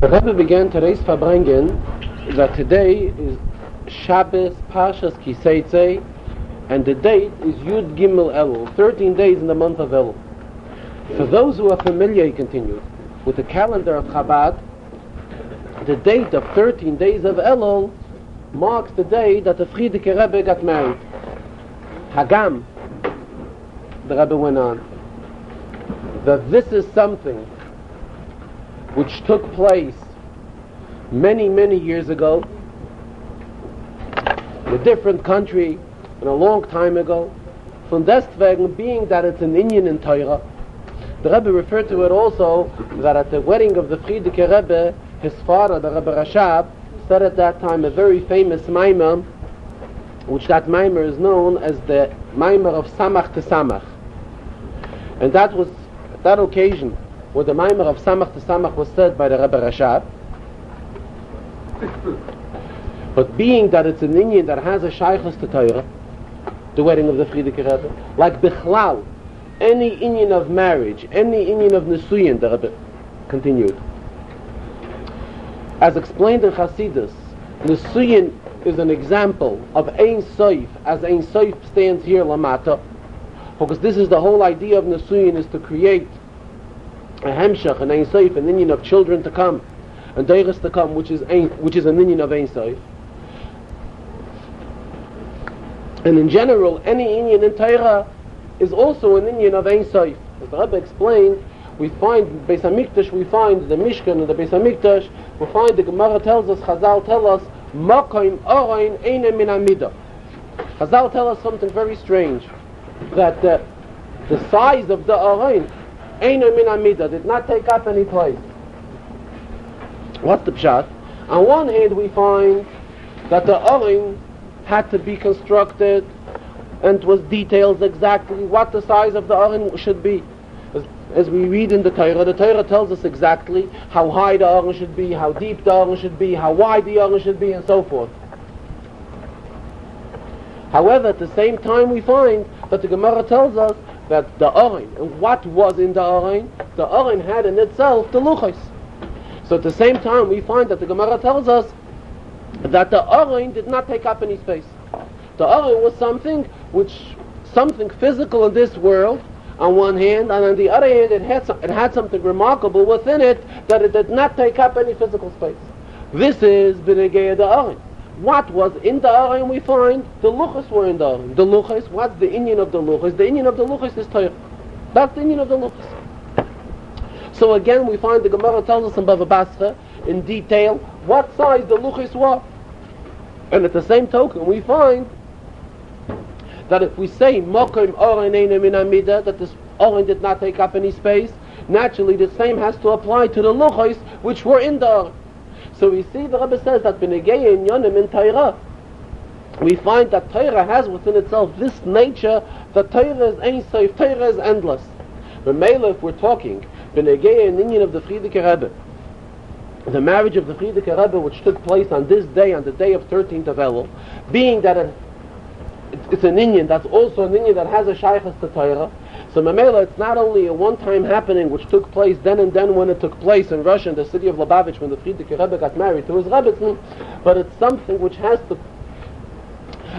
The Rebbe began today's Farbrengen that today is Shabbos Parshas Teitzei, and the date is Yud Gimel Elul, 13 days in the month of Elul. For those who are familiar, he continued, with the calendar of Chabad, the date of 13 days of Elul marks the day that the Frierdiker Rebbe got married. Hagam, the Rebbe went on, that this is something which took place many, many years ago in a different country and a long time ago. Von deswegen, being that it's an Indian in Torah, the Rebbe referred to it also that at the wedding of the Frierdiker Rebbe, his father, the Rebbe Rashab, said at that time a very famous maimer, which that maimer is known as the maimer of Samach to Samach. And that was, at that occasion, where the maimer of Samach to Samach was said by the Rebbe Rashab. But being that it's an Indian that has a shaykhus to Torah, the wedding of the Frierdiker Rebbe, like Bichlal, any Indian of marriage, any Indian of Nisuyin, the Rebbe continued. As explained in Chassidus, Nisuyin is an example of Ein Sof, as Ein Sof stands here Lamata, because this is the whole idea of Nisuyin, is to create a hemshach, an Ein Sof, an Indian of children to come, and Deiris to come, which is an Indian of Ein Sof. And in general, any Indian in Torah is also an Indian of Ein Sof. As the Rebbe explained, we find Beis HaMikdash, we find the Mishkan and the Beis HaMikdash, we find the Gemara tells us, Chazal tell us, Makoim Orain Eine Min Amida. Chazal tell us something very strange, that the size of the Orain, Eine Min Amida, did not take up any place. What's the pshat? On one hand, we find that the Orain had to be constructed and was detailed exactly what the size of the Orain should be. As we read in the Torah tells us exactly how high the Orain should be, how deep the Orain should be, how wide the Orain should be, and so forth. However, at the same time, we find that the Gemara tells us that the Orain, and what was in the Orain had in itself the luchos. So at the same time, we find that the Gemara tells us that the Orain did not take up any space. The Orain was something physical in this world, on one hand, and on the other hand, it had something remarkable within it, that it did not take up any physical space. This is B'negei the Orain. What was in the Orain, we find the luchos were in the Orain. The luchos, what's the Indian of the luchos? The Indian of the luchos is Torah. That's the Indian of the luchos. So again, we find the Gemara tells us in Bava Basra in detail what size the luchos were. And at the same token, we find that if we say Mokim Orain Eine Min Amida, that this Orain did not take up any space, naturally the same has to apply to the luchos which were in the Orain. So we see the Rebbe says that B'negei in Yonim in Torah, we find that Torah has within itself this nature that Torah is Ein Sof, Torah is endless. But Mele, if we're talking B'negei in Indian of the Frierdiker Rebbe, the marriage of the Frierdiker Rebbe, which took place on this day, on the day of 13th of Elul, being that it's an Indian that's also an Indian that has a shaykhus to Torah. So Mamela, it's not only a one-time happening which took place then and then when it took place in Russia, in the city of Lubavitch, when the Frierdiker Rebbe got married to his Rebbetzin, but it's something which has to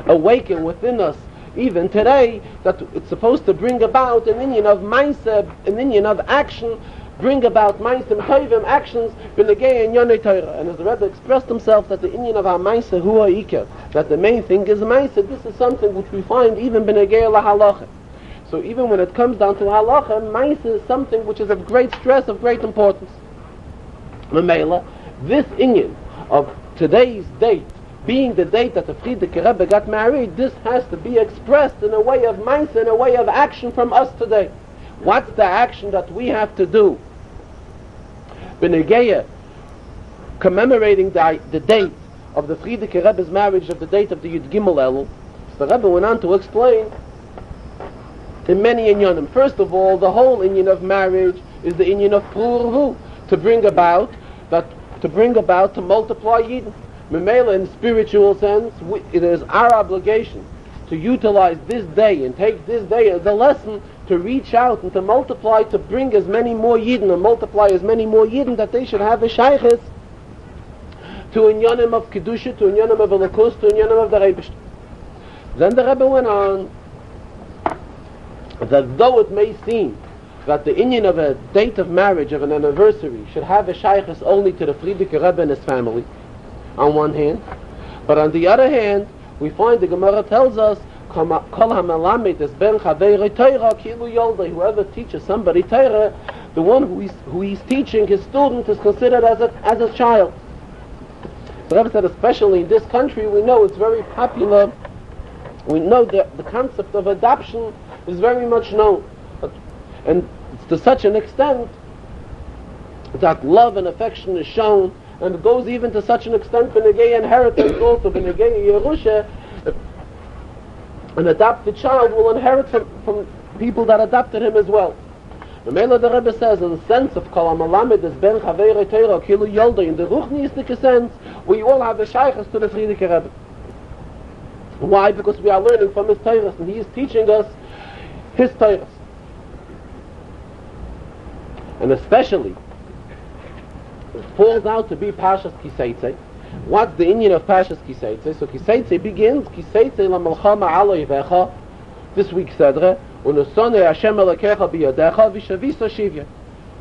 awaken within us even today, that it's supposed to bring about an Indian of mindset, an Indian of action, bring about Ma'asim Tovim, actions, B'negei in Yonei Torah. And as the Rebbe expressed himself, that the Indian of our Ma'asim Hu Ha'ikar, that the main thing is Ma'asim, this is something which we find even B'negei LaHalacha. So even when it comes down to Halacha, Ma'asim is something which is of great stress, of great importance. Mamela, this Indian of today's date, being the date that the Frierdiker Rebbe got married, this has to be expressed in a way of Ma'asim, in a way of action from us today. What's the action that we have to do? B'negei, commemorating the date of the Frierdiker Rebbe's marriage, of the date of the Yud Gimel Elul. So the Rebbe went on to explain in many inyanim. First of all, the whole inyan of marriage is the inyan of Pruruhu, to bring about, to multiply Yidden. Memela, in spiritual sense, it is our obligation to utilize this day and take this day as a lesson to reach out and to multiply, to bring as many more Yidden and multiply as many more Yidden, that they should have a shaykhis to a Inyanim of Kedusha, to a Inyanim of Elokus, to a Inyanim of the Rebbe. Then the Rebbe went on that though it may seem that the Inyan of a date of marriage, of an anniversary, should have a shaykhis only to the Frierdiker Rebbe and his family, on one hand, but on the other hand, we find the Gemara tells us, whoever teaches somebody Torah, the one who he's teaching, his student, is considered as a child. The Rebbe said, especially in this country, we know it's very popular. We know that the concept of adoption is very much known, and it's to such an extent that love and affection is shown, and it goes even to such an extent for Negei inheritance, also for Negei Yerusha. An adopted child will inherit from people that adopted him as well. The Mela the Rebbe says, in the sense of Kol HaMalamed is Ben Chaveirei Torah Kilu Yolda, in the Ruchnistic sense, we all have a shaykhus to the Frierdiker Rebbe. Why? Because we are learning from his Torahs, and he is teaching us his Torahs. And especially, it falls out to be Pashas Teitzei. What's the Inyan of Pashas Teitzei? So Teitzei begins, Teitzei la Melchama Alo Yivecha, this week's Sedre, Unesonei Hashem Elokecha Biyadecha Vishavisa Shivya.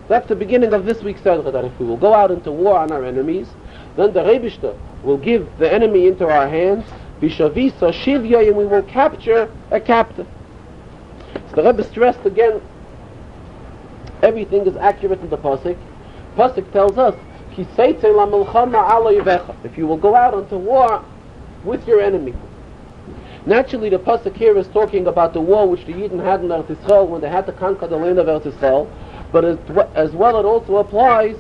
That's the beginning of this week's Sedre, that if we will go out into war on our enemies, then the Rebishter will give the enemy into our hands, Vishavisa Shivya, and we will capture a captive. So the Rebbe stressed again, everything is accurate in the Pasuk. Pasuk tells us, if you will go out into war with your enemy. Naturally, the pasuk here is talking about the war which the Yidden had in Eretz Yisrael when they had to conquer the land of Eretz Yisrael, but as well it also applies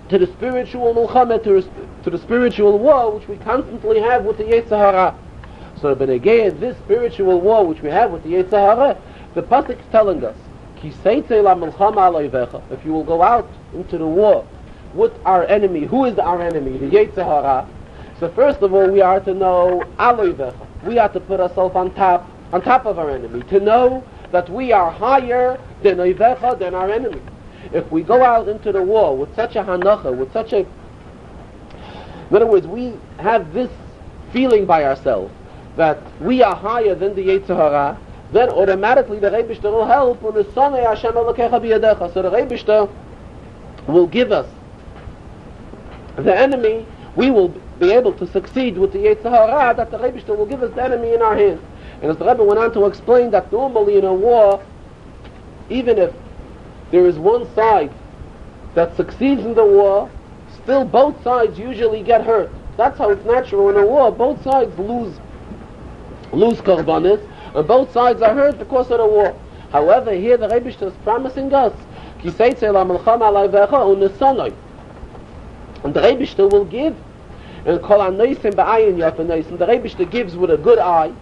to the spiritual milchama, to the spiritual war which we constantly have with the Yetzer Hara. So, but again, this spiritual war which we have with the Yetzer Hara, the pasuk is telling us, if you will go out into the war with our enemy. Who is our enemy? The Yetzer Hara. So first of all, we are to know Aloivecha. We are to put ourselves on top of our enemy, to know that we are higher than Oivecha, than our enemy. If we go out into the war with such a hanacha, with such a... In other words, we have this feeling by ourselves that we are higher than the Yetzer Hara, then automatically the Rebishter will help. So the Rebishter will give us the enemy. We will be able to succeed with the Yetzer Hara, that the Rebishter will give us the enemy in our hands. And as the Rebbe went on to explain that normally in a war, even if there is one side that succeeds in the war, still both sides usually get hurt. That's how it's natural in a war. Both sides lose korbanos, and both sides are hurt because of the war. However, here the Rebishter is promising us, and the Rebishter will give, and the Rebishter gives with a good eye.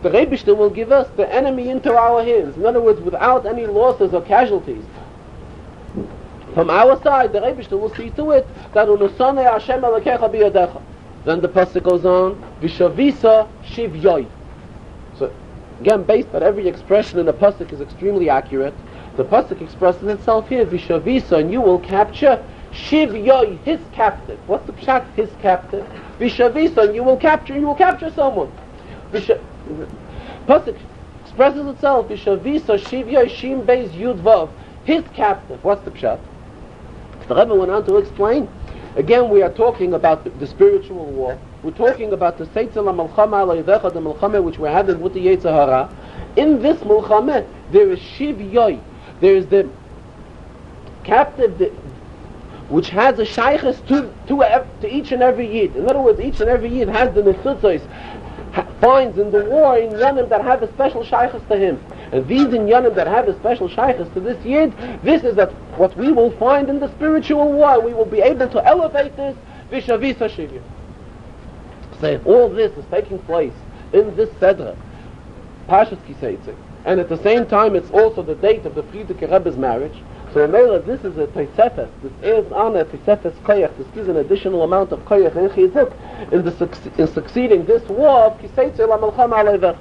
The Rebishter will give us the enemy into our hands. In other words, without any losses or casualties. From our side, the Rebishter will see to it that then the pasuk goes on, Vishavisa Shivyoy. So again, based on every expression in the pasuk is extremely accurate. The pasuk expresses itself here, Vishavisa, and you will capture Shivyoy, his captive. What's the pshat? His captive. Vishavisa, and you will capture someone. Pasuk expresses itself, Vishavisa Shivyoy Shim Beis Yud Vav, his captive. What's the pshat? The Rebbe went on to explain. Again, we are talking about the spiritual war. We're talking about the Teitzei Milchama Aloivecha, the Milchama which we're having with the Yetzer Hara. In this Milchama, there is Shivyoy. There is the captive which has a shaykhus to each and every Yid. In other words, each and every Yid has the Nesutzos, finds in the war in Yanim that have a special shaykhus to him. And these in Yanim that have a special shaykhus to this Yid, this is what we will find in the spiritual war. We will be able to elevate this Vishavisa Shivya. So if all this is taking place in this Sedra, Pashas Teitzei, and at the same time it's also the date of the Frierdiker Rebbe's marriage, so remember, this is a Teisefes, this is on a Teisefes Koyach, this gives an additional amount of Koyach and Chizuk in succeeding this war of Teitzei la Melchama Aloivecha.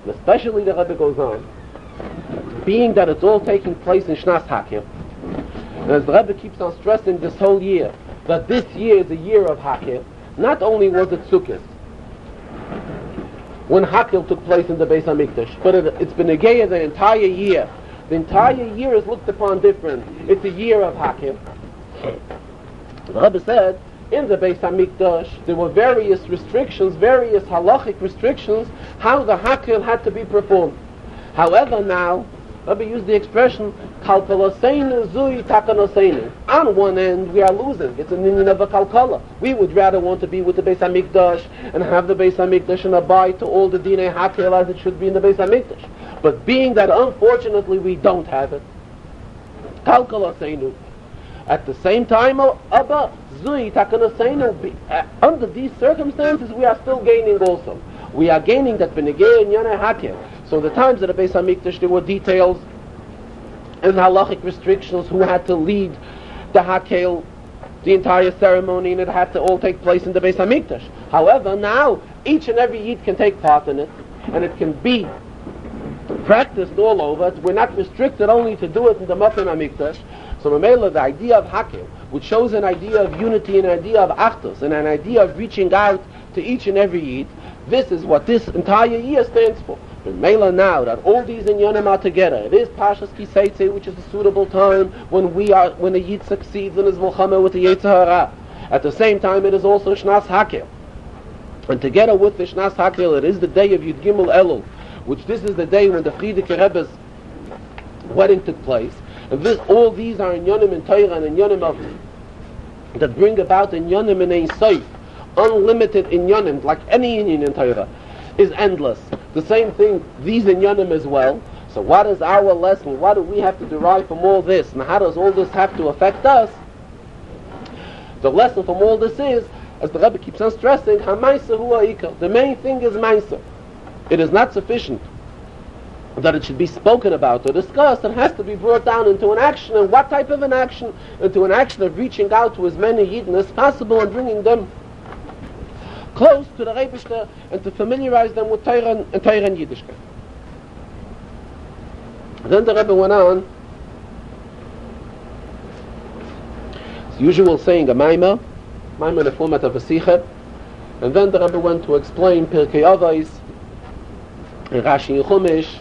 And especially the Rebbe goes on being that it's all taking place in Shnas Hakel, and as the Rebbe keeps on stressing this whole year, that this year is a year of Hakel, not only was it Sukkot, when Hakel took place in the Beis HaMikdash, but it's been a Geya the entire year. The entire year is looked upon different. It's a year of Hakel. The Rebbe said, in the Beis HaMikdash, there were various restrictions, various halachic restrictions, how the Hakel had to be performed. However, now, Rebbe used the expression, Kalkalaseinu zui takanoseinu. On one end, we are losing. It's an union of a kalkala. We would rather want to be with the Beis HaMikdash and have the Beis HaMikdash and abide to all the dinei Hakel as it should be in the Beis HaMikdash. But being that unfortunately we don't have it, Kalkalaseinu. At the same time, Abba, zui takanoseinu. Under these circumstances, we are still gaining also. We are gaining that benegei and yanei Hakel. So in the times of the Beis HaMikdash, there were details and halachic restrictions who had to lead the Hakel, the entire ceremony, and it had to all take place in the Beis HaMikdash. However, now each and every Yid can take part in it, and it can be practiced all over. We're not restricted only to do it in the Makom HaMikdash. So Mamela, the idea of Hakel, which shows an idea of unity, an idea of Achdus, and an idea of reaching out to each and every Yid, this is what this entire year stands for. Mela, now that all these inyanim are together, it is Pashas Ki Teitzei, which is a suitable time when a Yid succeeds in his Mulchama with the Chazarah. At the same time, it is also Shnas Hakel, and together with the Shnas Hakel, it is the day of Yud Gimel Elul, which this is the day when the Frierdiker Rebbe's wedding took place. And all these are inyanim in Torah and inyanim of that bring about inyanim in Ein Sof, unlimited inyanim, like any inyan in Torah is endless. The same thing, these inyanim as well. So what is our lesson? What do we have to derive from all this? And how does all this have to affect us? The lesson from all this is, as the Rebbe keeps on stressing, HaMaisa Hu Ha'ikar. The main thing is Maisa. It is not sufficient that it should be spoken about or discussed. It has to be brought down into an action. And what type of an action? Into an action of reaching out to as many Yidden as possible and bringing them close to the Rebishter and to familiarize them with Torah and Yiddishkeit. Then the Rebbe went on, as usual, saying a Maimah in the format of a Sikha, and then the Rebbe went to explain Pirkei Avos and Rashi and Chumash.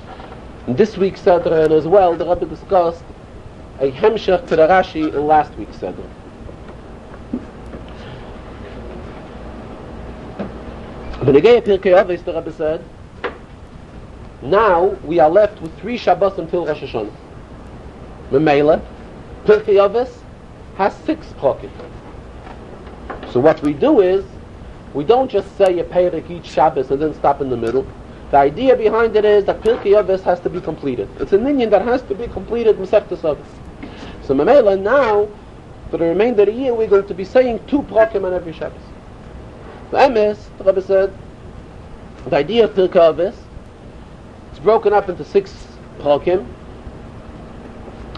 In this week's Seder, and as well, the Rebbe discussed a hemshech to the Rashi in last week's Seder. Benegei Pirkei Avos, the Rebbe said, now we are left with 3 Shabbos until Rosh Hashanah. Memela, Pirkei Avos has 6 prokim. So what we do is, we don't just say a Perek each Shabbos and then stop in the middle. The idea behind it is that Pirkei Avos has to be completed. It's an inyan that has to be completed Masechtas Avos. So Memela, now, for the remainder of the year, we're going to be saying 2 prokim on every Shabbos. The Emes, the Rebbe said, the idea of Pirkei Avos, it's broken up into 6 prokim,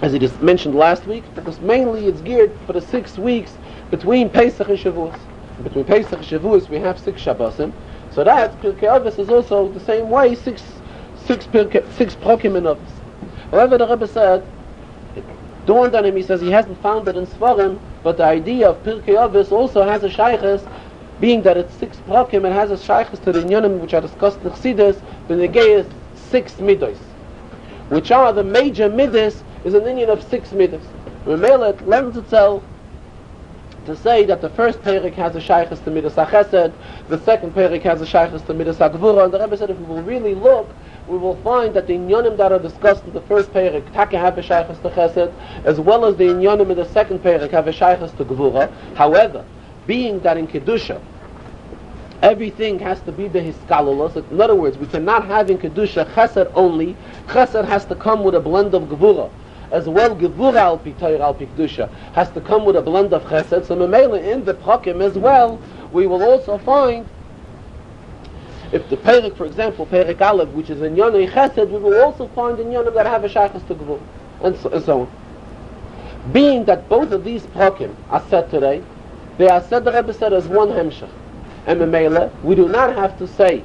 as it is mentioned last week, because mainly it's geared for the 6 weeks between Pesach and Shavuos. Between Pesach and Shavuos we have 6 Shabbosim, so that Pirkei Avos is also the same way, 6 prokim in Avos. However, the Rebbe said, it dawned on him, he says he hasn't found it in Sfarim, but the idea of Pirkei Avos also has a shaykhs, being that it's 6 prokim, it has a shaykhs to the inyanim which are discussed in the Chassidus. The negay is 6 midos, which are the major midas, is an inyan of 6 midas. Remember, it lends itself to say that the first Perek has a shaykhs to midas HaChesed, the second Perek has a shaykhs to midas HaGvura, and the Rebbe said if we will really look, we will find that the inyanim that are discussed in the first Perek Taka have a shaykhs to Chesed, as well as the inyanim in the second Perek have a shaykhs to Gvura. However, being that in Kedusha everything has to be behiskalulos, in other words, we cannot have in Kedusha Chesed only. Chesed has to come with a blend of Gvura. As well, Gevura al pi Torah al pi Kedusha has to come with a blend of Chesed. So Memela in the Prakim as well, we will also find, if the Perek, for example, Perek Aleph, which is in Yonei Chesed, we will also find in Yonim that have a Shaykhs to Gevura, and so on. Being that both of these Prakim are said today, they are said, the Rebbe said, as one Hemshech. And Memela, we do not have to say,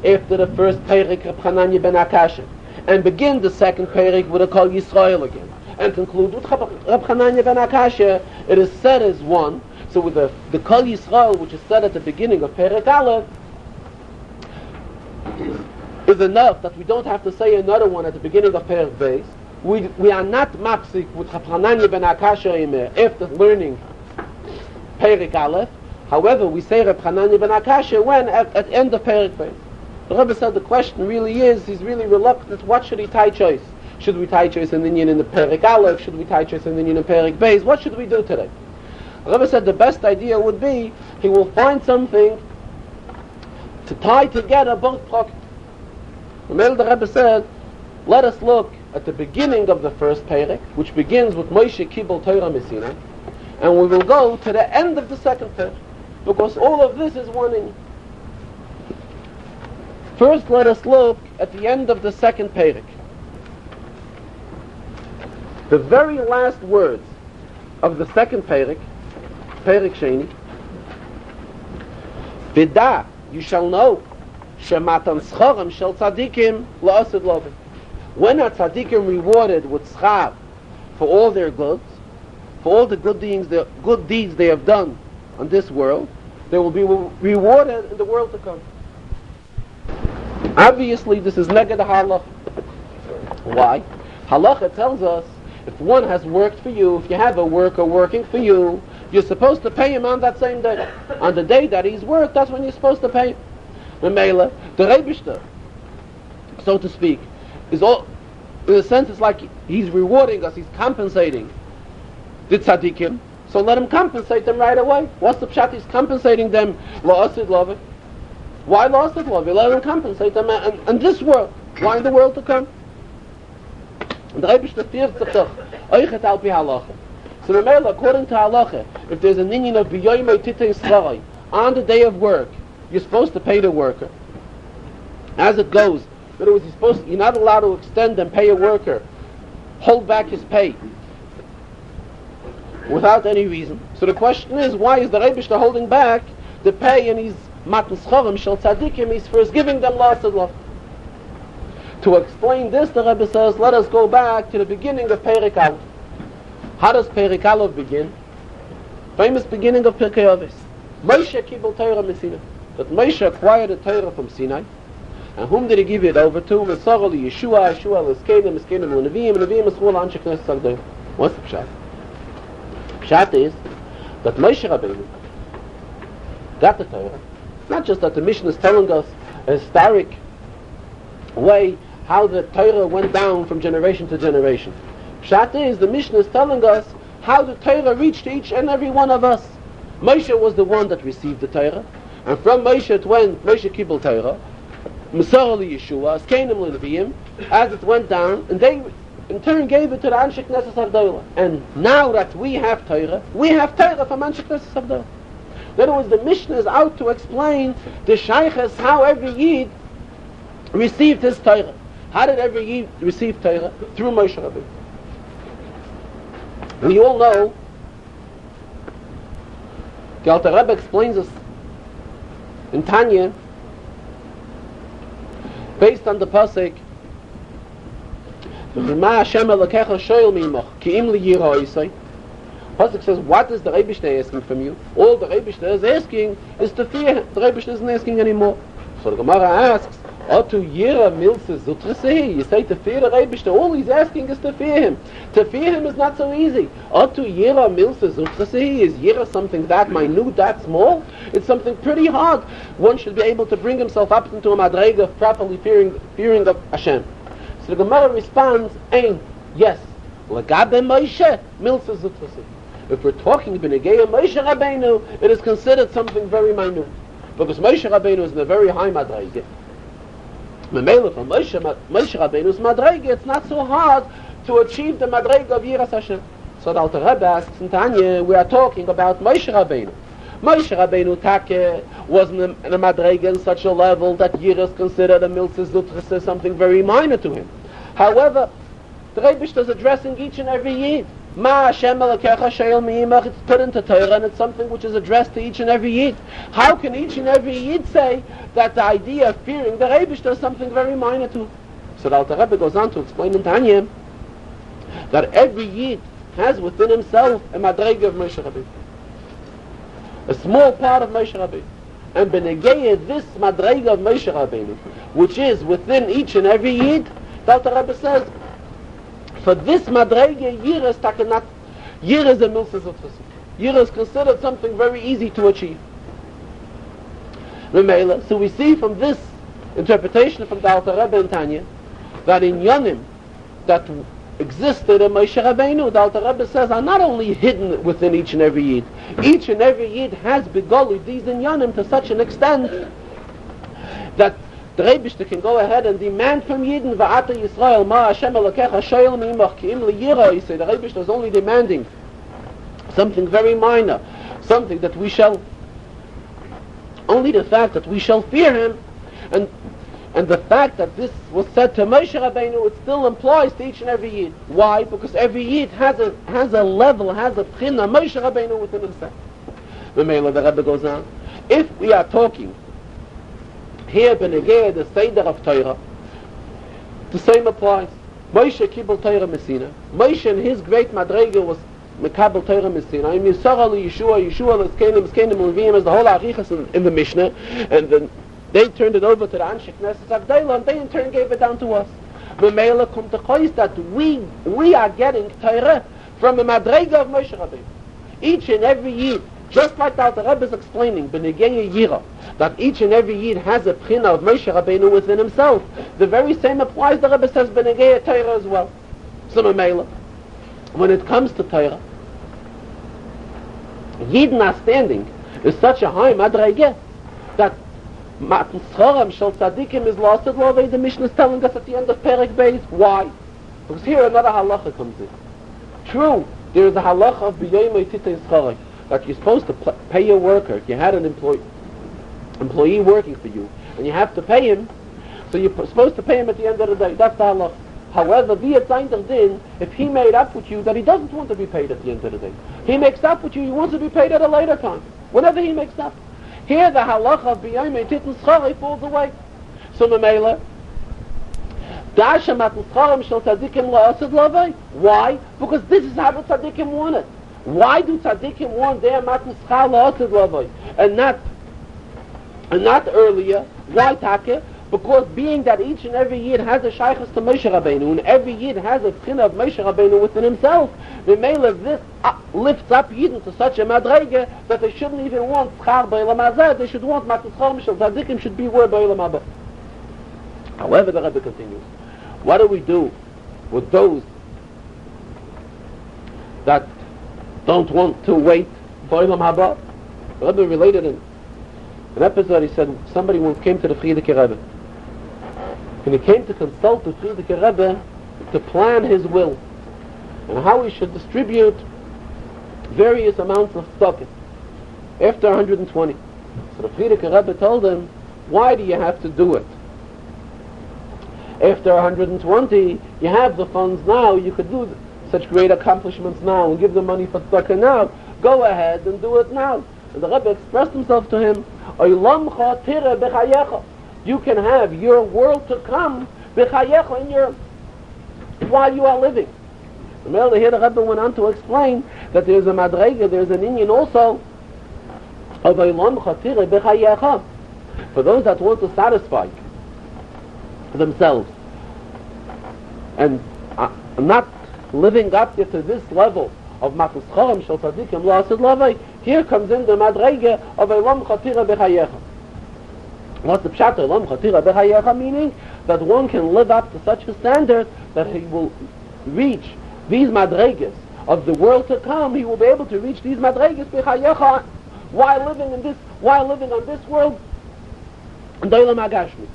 after the first Perek Reb Chananya ben Akasha, and begin the second Perek with a Kol Yisrael again, and conclude with Reb Chananya ben Akashya, it is said as one. So with the Kol Yisrael, which is said at the beginning of Perek Aleph, is enough that we don't have to say another one at the beginning of Perek Beis. We are not mapsik with Reb Chananya ben Akashya after learning Perek Aleph. However, we say Reb Chananya ben Akashya when at the end of Perek Beis. The Rebbe said the question really is, he's really reluctant, what should he tie choice? Should we tie choice in the Inyan in the Perek Aleph? Should we tie choice in the Inyan in Perek Beis? What should we do today? The Rebbe said the best idea would be, he will find something to tie together both pockets. The Rebbe said, let us look at the beginning of the first Perek, which begins with Moshe Kibel Torah Messina, and we will go to the end of the second Perek, because all of this is one in. First, let us look at the end of the second Perek. The very last words of the second Perek, Perek Sheni, Vida, you shall know, Shematan Scharim Shel Tzadikim La'asid Lovin. When are Tzadikim rewarded with schar for all their goods, for all the good deeds they have done on this world, they will be rewarded in the world to come. Obviously, this is neged halacha. Why? Halacha tells us if one has worked for you, if you have a worker working for you, you're supposed to pay him on that same day. On the day that he's worked, that's when you're supposed to pay him. Memela, the Rebishter, so to speak, is all, in a sense, it's like he's rewarding us, he's compensating the tzaddikim, so let him compensate them right away. What's the pshat? He's compensating them, la'asid loveh. Why la'asid loveh? Let him compensate them in this world. Why in the world to come? The Rebishter fears the toch, oichet al pi halacha. So Memela, according to halacha, if there's an inyan of biyoymei titei scharai, on the day of work, you're supposed to pay the worker. As it goes, in other words, you're not allowed to extend and pay a worker, hold back his pay without any reason. So the question is, why is the Rebishter holding back the pay, and he's matan scharim shel tzadikim, he's first giving them lots of love. To explain this, the Rebbe says, let us go back to the beginning of Perek Aleph. How does Perek Aleph begin? Famous beginning of Pirkei Avos. Moshe kibel Torah Messina. That Moshe acquired the Torah from Sinai. And whom did he give it over to? V'sarah li Yeshua, Yeshua l'skenim, l'skenim l'neviim, l'neviim l'schul l'anshei knesset agdolim. What's the pshat? Pshat is that Moshe Rabbeinu got the Torah. Not just that the Mishnah is telling us a historic way how the Torah went down from generation to generation. Pshat is the Mishnah is telling us how the Torah reached each and every one of us. Moshe was the one that received the Torah, and from Moshe it went, Moshe kibel Torah, Masarah li Yeshua, Skenim l'neviim, as it went down, and they in turn gave it to the Anshei Knesset Agdola. And now that we have Torah from Anshei Knesset Agdola. In other words, the Mishnah is out to explain the shaykhs how every Yid received his Torah. How did every Yid receive Torah? Through Moshe Rabbeinu. And you all know, the Alter Rebbe explains us in Tanya, based on the pasuk, pasuk says, what is the Rebishter asking from you? All the Rebishter is asking is to fear him. The Rebishter isn't asking anymore. So the Gemara asks, Otu yira milse zutrasehi. You say to fear the Rebishter. All he's asking is to fear him. To fear him is not so easy. Otu yira milse zutrasehi. Is yira something that minute, that small? It's something pretty hard. One should be able to bring himself up into a madrega of properly fearing of Hashem. So the Gemara responds, Ein, yes. Lagabe Moshe milse zutrasehi. If we're talking b'negei Moshe Rabbeinu, it is considered something very minute. Because Moshe Rabbeinu is in a very high madrega. Memela from Moshe Rabbeinu's madrega, it's not so hard to achieve the madrega of Yiras Hashem. So the Alter Rebbe asks in Tanya, we are talking about Moshe Rabbeinu. Moshe Rabbeinu Take was in a madrega in such a level that Yiras considered a miltzis zutrase something very minor to him. However, the Rebishter is addressing each and every Yid. Ma Hashem Elokecha She'el Mi'imach, it's put into Torah, and it's something which is addressed to each and every Yid. How can each and every Yid say that the idea of fearing the Rebishter is something very minor to him? So the Alter Rebbe goes on to explain in Tanya that every Yid has within himself a madrega of Moshe Rabbeinu, a small part of Moshe Rabbeinu. And Benegeya, this madrega of Moshe Rabbeinu, which is within each and every Yid, the Alter Rebbe says, for this madrega, Yira is takenat, Yira is a milsas utfasik. Yira is considered something very easy to achieve. So we see from this interpretation from the Alter Rebbe and Tanya that in Yonim that existed in Moshe Rabbeinu, the Alter Rebbe says, are not only hidden within each and every Yid. Each and every Yid has begoli these in Yonim to such an extent that the Rebbe can go ahead and demand from Yidden, Va'ata Yisrael, Ma Hashem Elokecha Shoyel Mimach Ki'im L'Yira. He said the Rebbe is only demanding something very minor, something that we shall, only the fact that we shall fear him, and the fact that this was said to Moshe Rabbeinu, it still implies to each and every Yid. Why? Because every Yid has a level, has a pchina Moshe Rabbeinu within himself. The Rebbe goes on, if we are talking here Benegeh, the Seder of Torah, the same applies. Moshe Kibbel Torah Messina. Moshe in his great Madrega was Mekabel Torah Messina. I'm Yisara Yeshua, Yeshua Leskenim, Leskenim Levim, as the whole Arichas in the Mishnah, and then they turned it over to the Anshe Knesset Avdeilah, and they in turn gave it down to us. B'meila kommt the choice that we are getting Torah from the Madrega of Moshe Rabbeinu. Each and every Yid, just like the Alter Rebbe is explaining, B'negei Yira, that each and every Yid has a pchina of Moshe Rabbeinu within himself. The very same applies, the Rebbe says, B'negei Torah as well. So B'meila, when it comes to Torah, Yidden standing is such a high Madrega that Matan Schoram Shel Tzadikim is lost at law. The Mishnah is telling us at the end of Perek Beis. Why? Because here another halacha comes in. True, there is a halacha of B'yoymei Titei Schorai, that you're supposed to pay your worker. If you had an employee working for you, and you have to pay him, so you're supposed to pay him at the end of the day. That's the halacha. However, if he made up with you that he doesn't want to be paid at the end of the day, he makes up with you, he wants to be paid at a later time, whenever he makes up. Here the halacha of B'yoymei Titei Schorai falls away. So Memela, Dasha Matan Schoram Shel Tzadikim La'asad Lavai. Why? Because this is how the Tzadikim want it. Why do Tzadikim want their Matan Schar La'asad Lavai and not earlier? Why Take? Because being that each and every Yid has a shaykhus to Moshe Rabbeinu, and every Yid has a pchina of Moshe Rabbeinu within himself, this lifts up Yidden to such a madrege that they shouldn't even want schar b'olam hazeh, they should want Matan Schoram Shel Tzadikim should be word b'olam haba. However, the Rebbe continues, what do we do with those that don't want to wait b'olam haba? The Rebbe related in an episode, he said somebody once came to the Frierdiker Rebbe, and he came to consult the Frierdiker Rebbe to plan his will and how he should distribute various amounts of stock after 120. So the Frierdiker Rebbe told him, why do you have to do it? After 120, you have the funds now, you could do such great accomplishments now and give the money for stock now. Go ahead and do it now. And the Rebbe expressed himself to him, you can have your world to come while you are living. And here the Rebbe went on to explain that there's a madrega, there's an inyan also of for those that want to satisfy themselves and not living up to this level of Matan Schoram Shel Tzadikim La'asad Lavai. Here comes in the madrega of Elam Chatira B'chayecha. What's the pshat Elam Chatira B'chayecha? Meaning that one can live up to such a standard that he will reach these madregas of the world to come. He will be able to reach these madregas B'chayecha while living on this world in Dolam Agashmi.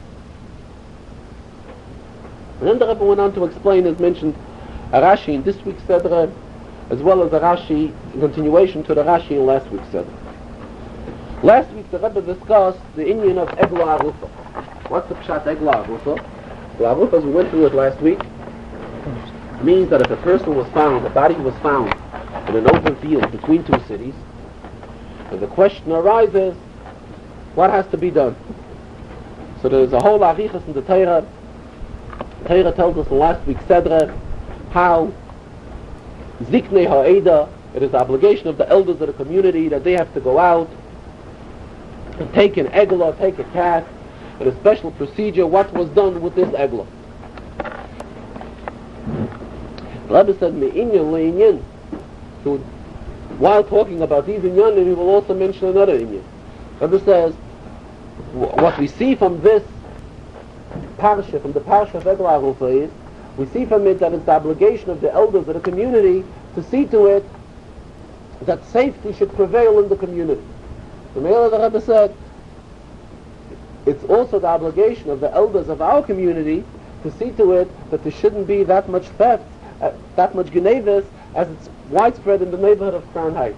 And then the Rebbe went on to explain, as mentioned, a Rashi in this week's Seder, as well as a Rashi in continuation to the Rashi in last week's Seder. Last week the Rebbe discussed the inyan of Egla Arufa. What's the pshat Egla Arufa? Egla Arufa, as we went through it last week, means that if a person was found, a body was found in an open field between two cities, and the question arises, what has to be done? So there's a whole arichas in the Torah Torah tells us in last week's Sedra how Ziknei Ha'eda, it is the obligation of the elders of the community that they have to go out and take an eglah, take a calf, and a special procedure what was done with this eglah. The Rebbe said, Me'inyan le'inyan. So while talking about these inyanim, he will also mention another inyan. The Rebbe says, what we see from this parsha, from the parsha of Eglah Arufa is, we see from it that it's the obligation of the elders of the community to see to it that safety should prevail in the community. The Mele the Rebbe said, it's also the obligation of the elders of our community to see to it that there shouldn't be that much theft, that much genevis, as it's widespread in the neighborhood of Crown Heights.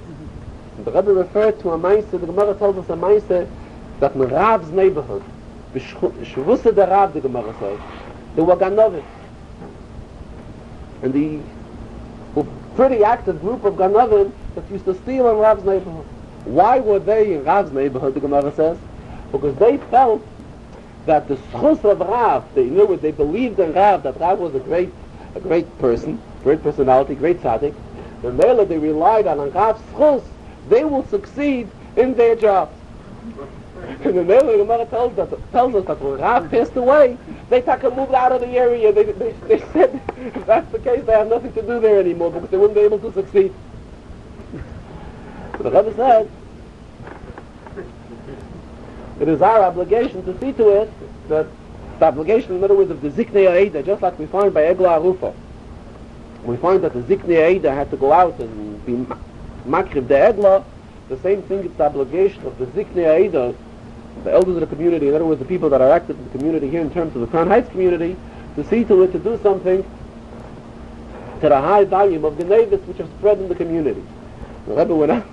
And the Rebbe referred to a Maaseh, the Gemara tells us a Maaseh, that in Rav's neighborhood, Shvusa the Rav, the Gemara says, there were Ganovim. And the pretty active group of Ganovim that used to steal in Rav's neighborhood. Why were they in Rav's neighborhood, the Gemara says? Because they felt that the schus of Rav, they believed in Rav, that Rav was a great person, great personality, great tzaddik. The Mele, they relied on Rav's schus, they will succeed in their jobs. And the Mele, the Gemara tells us that when Rav passed away, they moved out of the area. They said, if that's the case, they have nothing to do there anymore because they wouldn't be able to succeed. So the Rebbe said, it is our obligation to see to it that the obligation, in other words, of the Ziknei Ha'eda, just like we find by Eglah Arufa. We find that the Ziknei Ha'eda had to go out and be makriv the Eglah. The same thing, it's the obligation of the Ziknei Ha'eda, the elders of the community, in other words, the people that are active in the community here in terms of the Crown Heights community, to see to it, to do something to the high volume of the nevis which have spread in the community. The Rebbe went out,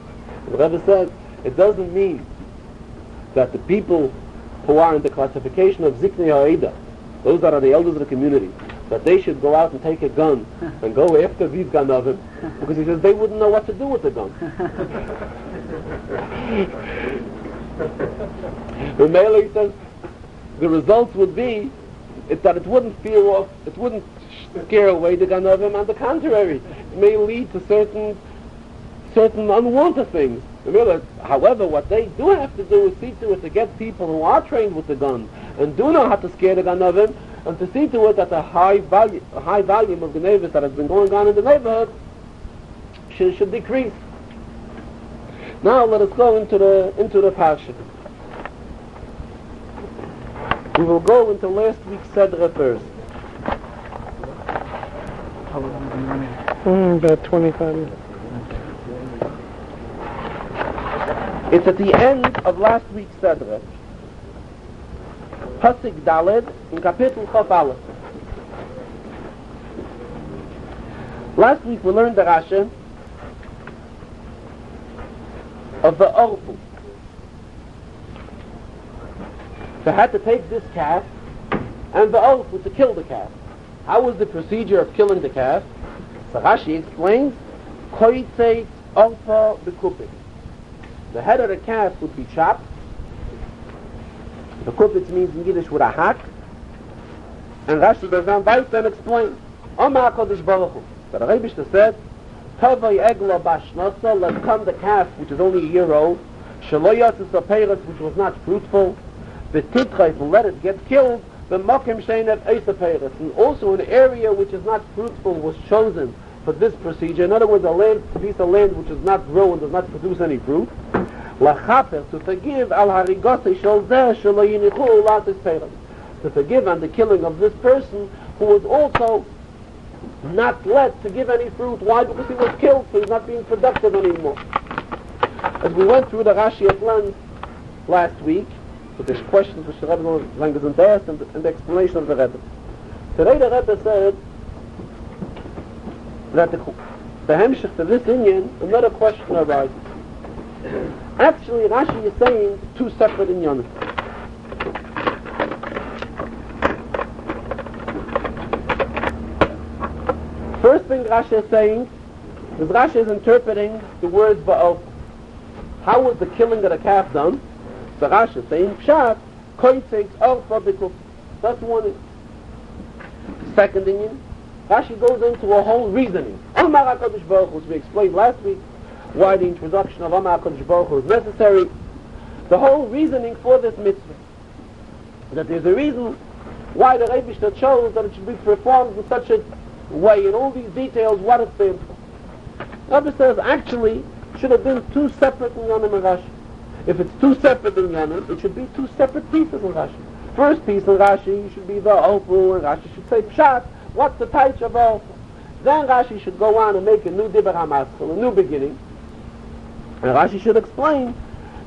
the Rebbe said, it doesn't mean that the people who are in the classification of Ziknei Ha'eda, those that are the elders of the community, that they should go out and take a gun and go after these Ganovim, because he says they wouldn't know what to do with the gun. The Mele says the results would be that it wouldn't scare away the Ganovim. On the contrary, it may lead to certain unwanted things. However, what they do have to do is see to it to get people who are trained with the gun and do know how to scare the Ganovim, and to see to it that the high volume of the nevis that has been going on in the neighborhood should decrease. Now let us go into the parsha. We will go into last week's Sedra first. How long have you been running? About 25 minutes. It's at the end of last week's Sedra. Pasuk Daled in Kapitel Chof Aleph. Last week we learned the Rashi of the Orfu. They had to take this calf and the Orfu to kill the calf. How was the procedure of killing the calf? So Rashi explains, Teitzei Orfa Bekupit. The head of the calf would be chopped. The kupitz means in Yiddish with a hack. And Rashi goes down right and explains, Omar HaKadosh Baruch Hu. So the Rebbe said, Tavai Egla Bashnasa, let come the calf which is only a year old, Shaloyas is a peiros which was not fruitful, the Titchei, and let it get killed, the Mokim Sheinet Eisa peiros. And also an area which is not fruitful was chosen for this procedure. In other words, a piece of land which does not grow and does not produce any fruit. Lachaper, to forgive al harigosei shel zeh shelo yinichu latis peiros, to forgive on the killing of this person who was also not let to give any fruit. Why? Because he was killed, so he's not being productive anymore. As we went through the Rashi at length last week, with the questions which the Rebbe was asked and the explanation of the Rebbe. Today the Rebbe said that the hemshich to this inyan, another question arises. Actually, Rashi is saying two separate inyanim. First thing Rashi is saying is Rashi is interpreting the words ba'of. How was the killing of the calf done? So Rashi is saying Pshat, Koitzeik's Orfa B'Kuf. That's one. second inyan, Rashi goes into a whole reasoning. Amar HaKadosh Baruch Hu, as we explained last week, why the introduction of Amar HaKadosh Baruch Hu is necessary. The whole reasoning for this mitzvah, that there's a reason why the Rebbe chose that it should be performed in such a way, in all these details, what it stands for. Rebbe says, actually, it should have been two separate inyanim in Rashi. If it's two separate inyanim, it should be two separate pieces in Rashi. First piece in Rashi should be the Ofu, and Rashi should say Pshat, what's the Teitzei of Ofu? Then Rashi should go on and make a new Dibur HaMaskil, a new beginning, and Rashi should explain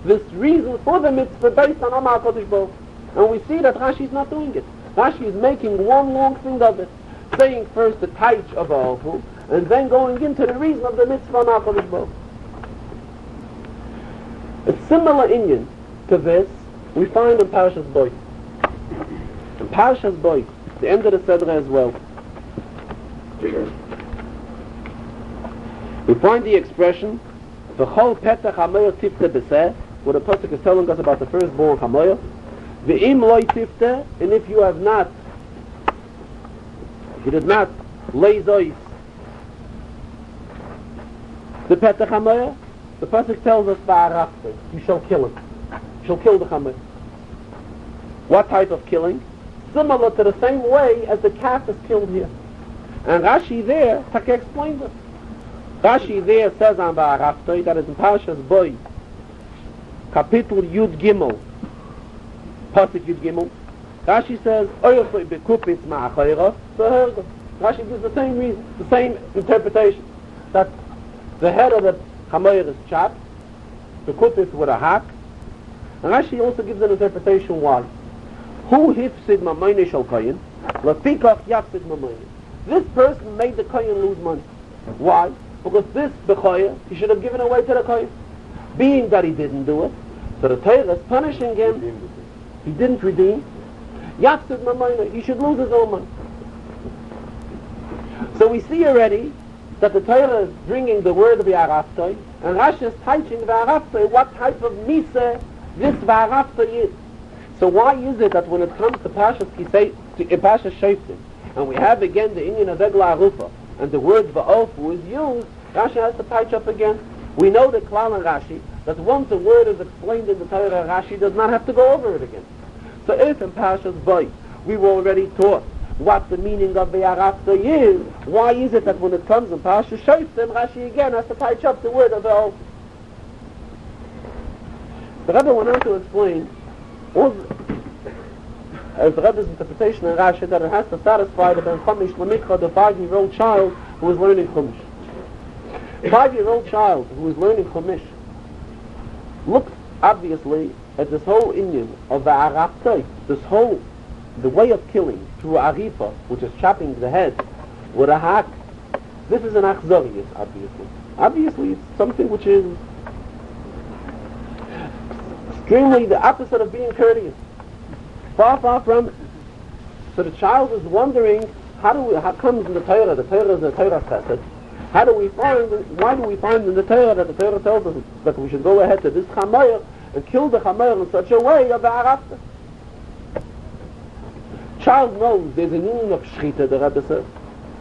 this reason for the mitzvah based on Amar HaKadosh Baruch Hu. And we see that Rashi is not doing it. Rashi is making one long thing of it, saying first the Teitzei of Ofu, and then going into the reason of the mitzvah on Amar HaKadosh Baruch Hu. A similar inyan to this we find in Parashas Boy. In Parashas Boy, the end of the Sedra as well, we find the expression V'chol petach hamoyer tifte b'seh, where the pasuk is telling us about the firstborn hamoyer. V'im loy tifte, and if you have not, if you did not lay zois the petach hamoyer, the pasuk tells us v'arafte, you shall kill him. You shall kill the hamoyer. What type of killing? Similar to the same way as the calf is killed here. And Rashi there, Taka explains it. Rashi there says on Va'araftoi, that is in Parashas Boy, Kapitel Yud Gimel, Pasuk Yud Gimel, Rashi says, Oyosoi bekupitz ma'achayra, v'herga. Rashi gives the same reason, the same interpretation, that the head of the chamoyer is chopped, bekupitz with a hack, and Rashi also gives an interpretation why. Who hifsid mamayne shal koyin, lafikach yafsid mamayne. This person made the koyin lose money. Why? Because this bechoyer, he should have given away to the koyin. Being that he didn't do it, so the Torah is punishing him. He didn't redeem. Yafsid mamayne, he should lose his own money. So we see already that the Torah is bringing the word of V'araftoi, and Rashi is teaching V'araftoi what type of misa this V'araftoi is. So why is it that when it comes to Parshas Kisei, to Parshas Shoftim, and we have again the Inyan of Egla Arufa, and the word Va'ofu is used, Rashi has to touch up again. We know the Klal and Rashi, that once a word is explained in the Torah, Rashi does not have to go over it again. So if in Parshas Boy, we were already taught what the meaning of V'arafta is, why is it that when it comes in Parshas Shoftim, Rashi again has to touch up the word of Va'ofu? The Rebbe went on to explain, as the Rebbe's interpretation in Rashi, that it has to satisfy the Ben Chumash Lamikra, the 5-year-old child who is learning Chumash. A 5-year-old child who is learning Chumash looks obviously at this whole Inyan of the Araftai, the way of killing through Arifa, which is chopping the head with a hack. This is an Achzorius, obviously. Obviously, it's something which is extremely the opposite of being courteous. Far, far from it. So the child is wondering, how comes in the Torah is a Torah chesed, why do we find in the Torah that the Torah tells us that we should go ahead to this chamayr and kill the chamayr in such a way of the arafta? Child knows there's a meaning of shrita, the Rebbe says.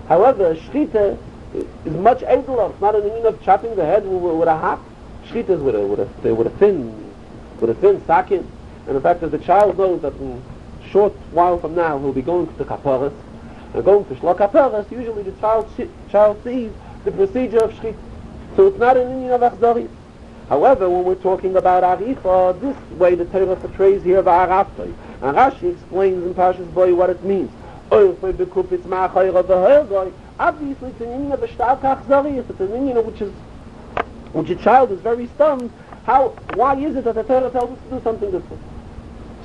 However, shrita is much edler. It's not a meaning of chopping the head with a hack. Shrita is with a thin sakin. And in fact, as the child knows that in a short while from now he'll be going to Kaparas, and going to Shlok Kaparas, usually the child sees the procedure of Shrit. So it's not an Indian of Achzori. However, when we're talking about Arifa, this way the Torah portrays here V'araftoi. And Rashi explains in Parshas Boy what it means. Obviously, it's an Indian of a Shtark Achzori. It's an Indian which a child is very stunned. Why is it that the Torah tells us to do something this way?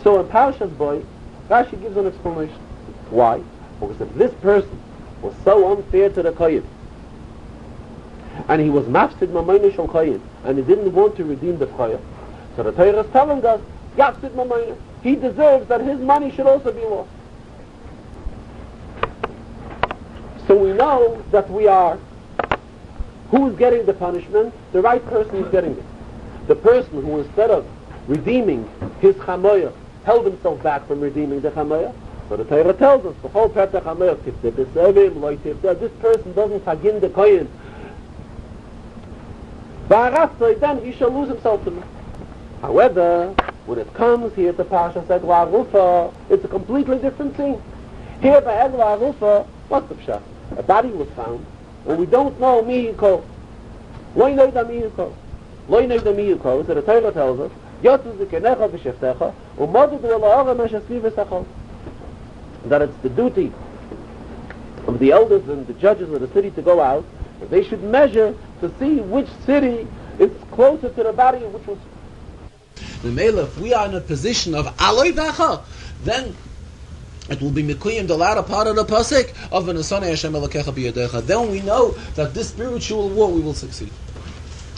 So in Parashas Boy, Rashi gives an explanation. Why? Because if this person was so unfair to the Kohen, and he was mafsid mamayne shel Kohen, and he didn't want to redeem the Kohen, so the Torah is telling us, yafsid mamayne, he deserves that his money should also be lost. So we know that who is getting the punishment? The right person is getting it. The person who, instead of redeeming his chamoyer, held himself back from redeeming the chamoyer, So the Torah tells us, the whole Petach Hamer, this person doesn't hagin the koyin. Then he shall lose himself to me. However, when it comes here to Pasha said Rufa, it's a completely different thing. Here by Egla Rufa, what's the pshat? A body was found, and we don't know Mihiko. Loi Noida Mihiko. Loi Noida Mihiko, so the Torah tells us, Yotu Zikenecha V'Sheftecha, Umodu B'Yola'ora Meshasvi V'Sachol. That it's the duty of the elders and the judges of the city to go out, and they should measure to see which city is closer to the body which was. If we are in a position of Aloi Dacha, then it will be Mikuyim, the latter part of the pasuk of V'Nasonei Hashem Elokecha B'Yadecha. Then we know that this spiritual war we will succeed.